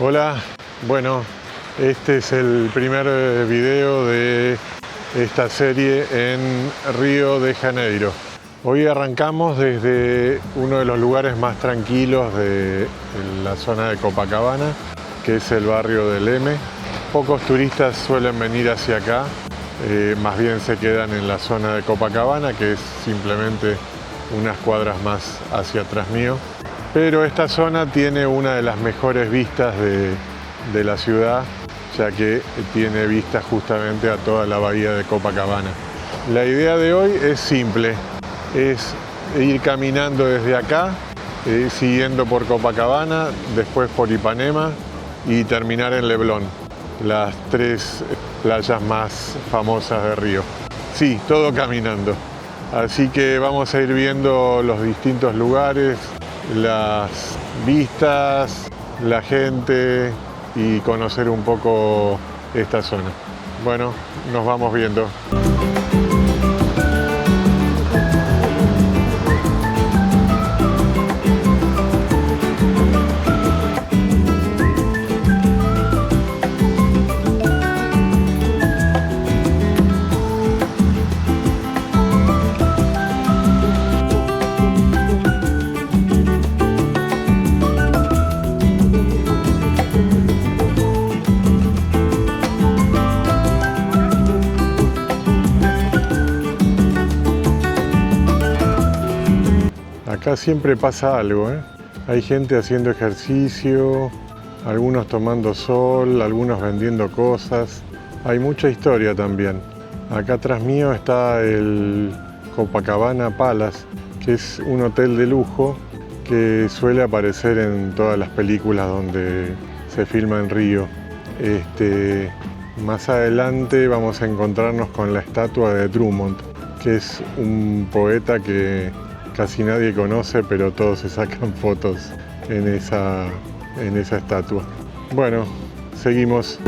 Hola, bueno, este es el primer video de esta serie en Río de Janeiro. Hoy arrancamos desde uno de los lugares más tranquilos de la zona de Copacabana, que es el barrio del M. Pocos turistas suelen venir hacia acá, más bien se quedan en la zona de Copacabana, que es simplemente unas cuadras más hacia atrás mío. Pero esta zona tiene una de las mejores vistas de la ciudad, ya que tiene vistas justamente a toda la bahía de Copacabana. La idea de hoy es simple, es ir caminando desde acá, siguiendo por Copacabana, después por Ipanema y terminar en Leblon, las tres playas más famosas de Río. Sí, todo caminando. Así que vamos a ir viendo los distintos lugares, las vistas, la gente y conocer un poco esta zona. Bueno, nos vamos viendo. Acá siempre pasa algo, ¿eh? Hay gente haciendo ejercicio, algunos tomando sol, algunos vendiendo cosas. Hay mucha historia también. Acá atrás mío está el Copacabana Palace, que es un hotel de lujo que suele aparecer en todas las películas donde se filma en Río. Más adelante vamos a encontrarnos con la estatua de Drummond, que es un poeta que casi nadie conoce, pero todos se sacan fotos en esa estatua. Bueno, seguimos.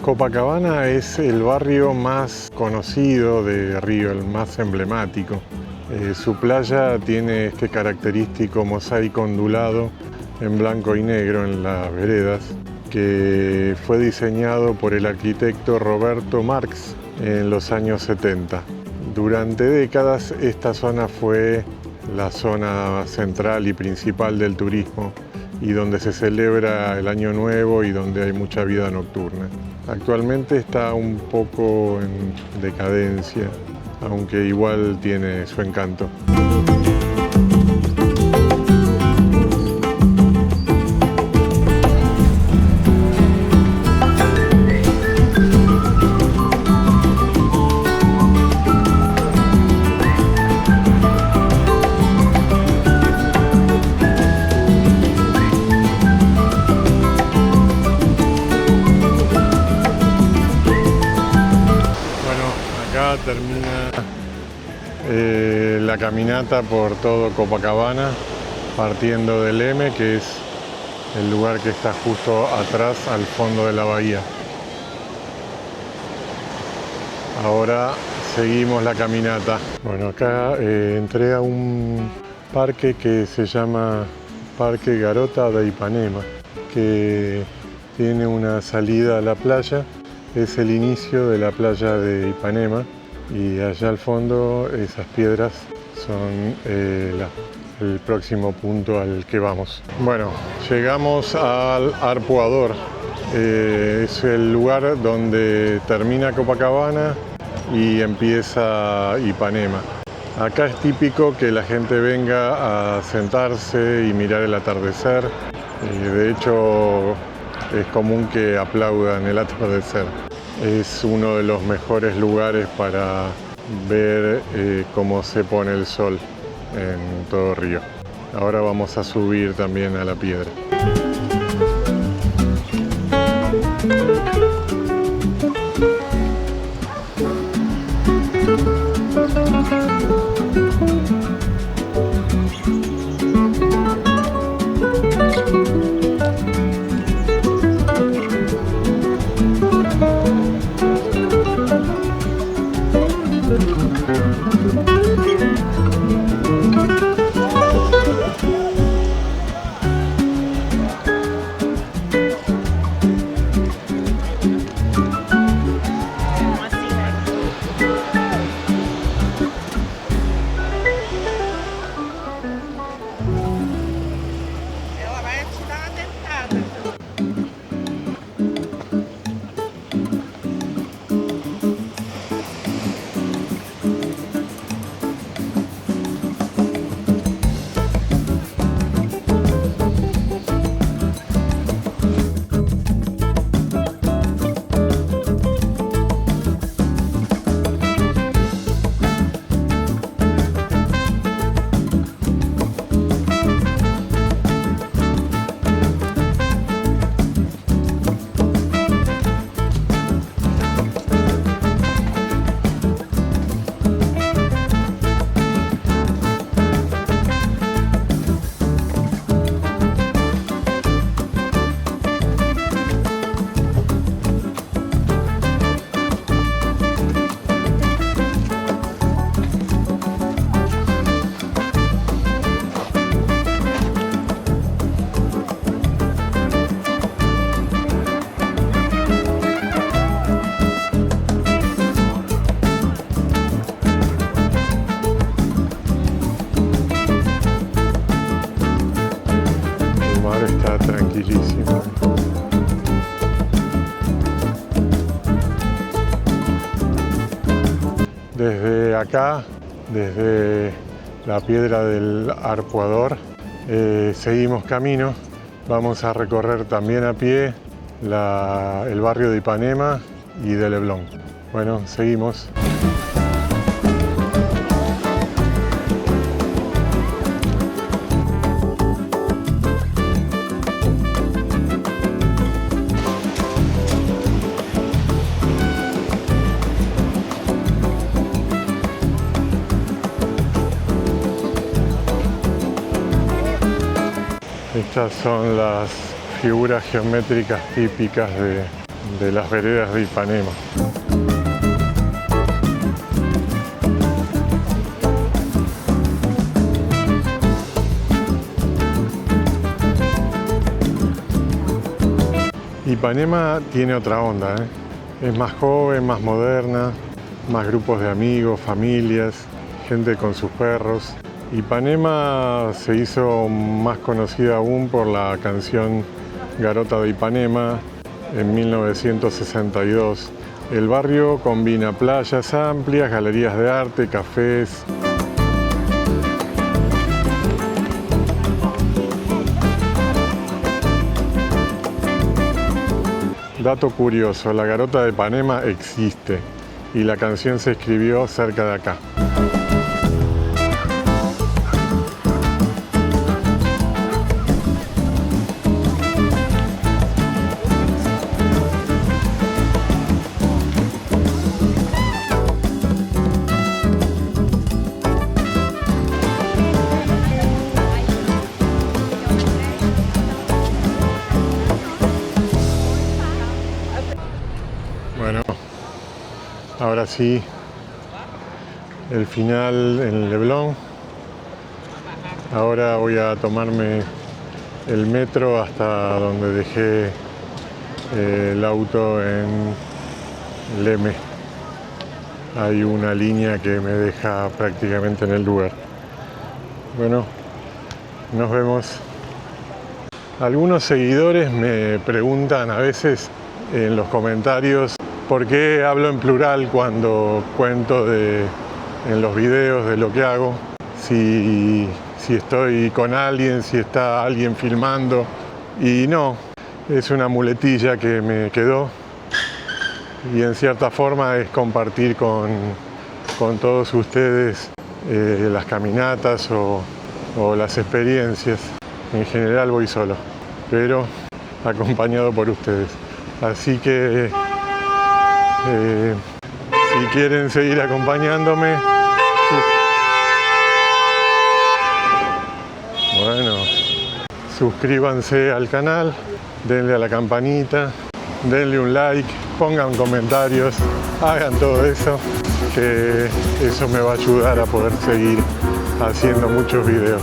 Copacabana es el barrio más conocido de Río, el más emblemático. Su playa tiene este característico mosaico ondulado en blanco y negro en las veredas, que fue diseñado por el arquitecto Roberto Marx en los años 70. Durante décadas esta zona fue la zona central y principal del turismo y donde se celebra el Año Nuevo y donde hay mucha vida nocturna. Actualmente está un poco en decadencia, aunque igual tiene su encanto. Termina la caminata por todo Copacabana, partiendo del M, que es el lugar que está justo atrás al fondo de la bahía. Ahora seguimos la caminata. Bueno, acá entré a un parque que se llama Parque Garota de Ipanema, que tiene una salida a la playa. Es el inicio de la playa de Ipanema. Y allá al fondo esas piedras son el próximo punto al que vamos. Bueno, llegamos al Arpoador. Es el lugar donde termina Copacabana y empieza Ipanema. Acá es típico que la gente venga a sentarse y mirar el atardecer. De hecho, es común que aplaudan el atardecer. Es uno de los mejores lugares para ver cómo se pone el sol en todo Río. Ahora vamos a subir también a la piedra. Ahora está tranquilísimo. Desde acá, desde la piedra del Arpoador, seguimos camino. Vamos a recorrer también a pie el barrio de Ipanema y de Leblon. Bueno, seguimos. Estas son las figuras geométricas típicas de las veredas de Ipanema. Ipanema tiene otra onda, Es más joven, más moderna, más grupos de amigos, familias, gente con sus perros. Ipanema se hizo más conocida aún por la canción Garota de Ipanema en 1962. El barrio combina playas amplias, galerías de arte, cafés. Dato curioso, la Garota de Ipanema existe y la canción se escribió cerca de acá. Bueno, ahora sí, el final en Leblon. Ahora voy a tomarme el metro hasta donde dejé el auto en Leme. Hay una línea que me deja prácticamente en el lugar. Bueno, nos vemos. Algunos seguidores me preguntan a veces en los comentarios por qué hablo en plural cuando cuento en los videos de lo que hago, si estoy con alguien, si está alguien filmando. Y no, es una muletilla que me quedó y en cierta forma es compartir con todos ustedes las caminatas o las experiencias. En general voy solo, pero acompañado por ustedes. Así que si quieren seguir acompañándome, bueno, suscríbanse al canal, denle a la campanita, denle un like, pongan comentarios, hagan todo eso, que eso me va a ayudar a poder seguir haciendo muchos videos.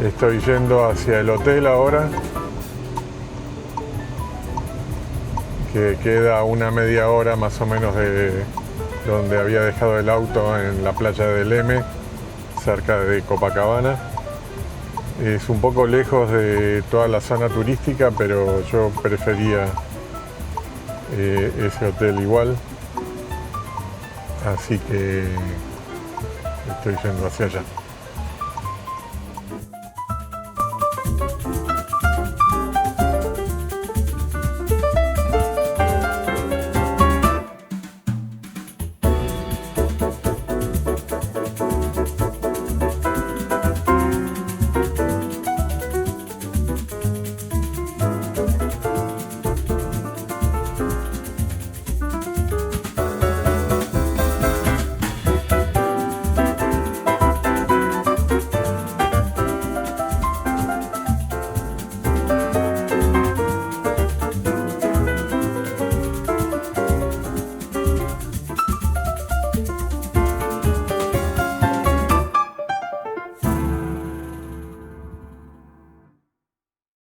Estoy yendo hacia el hotel ahora, que queda una media hora más o menos de donde había dejado el auto en la playa de Leme, cerca de Copacabana. Es un poco lejos de toda la zona turística, pero yo prefería ese hotel igual, así que estoy yendo hacia allá.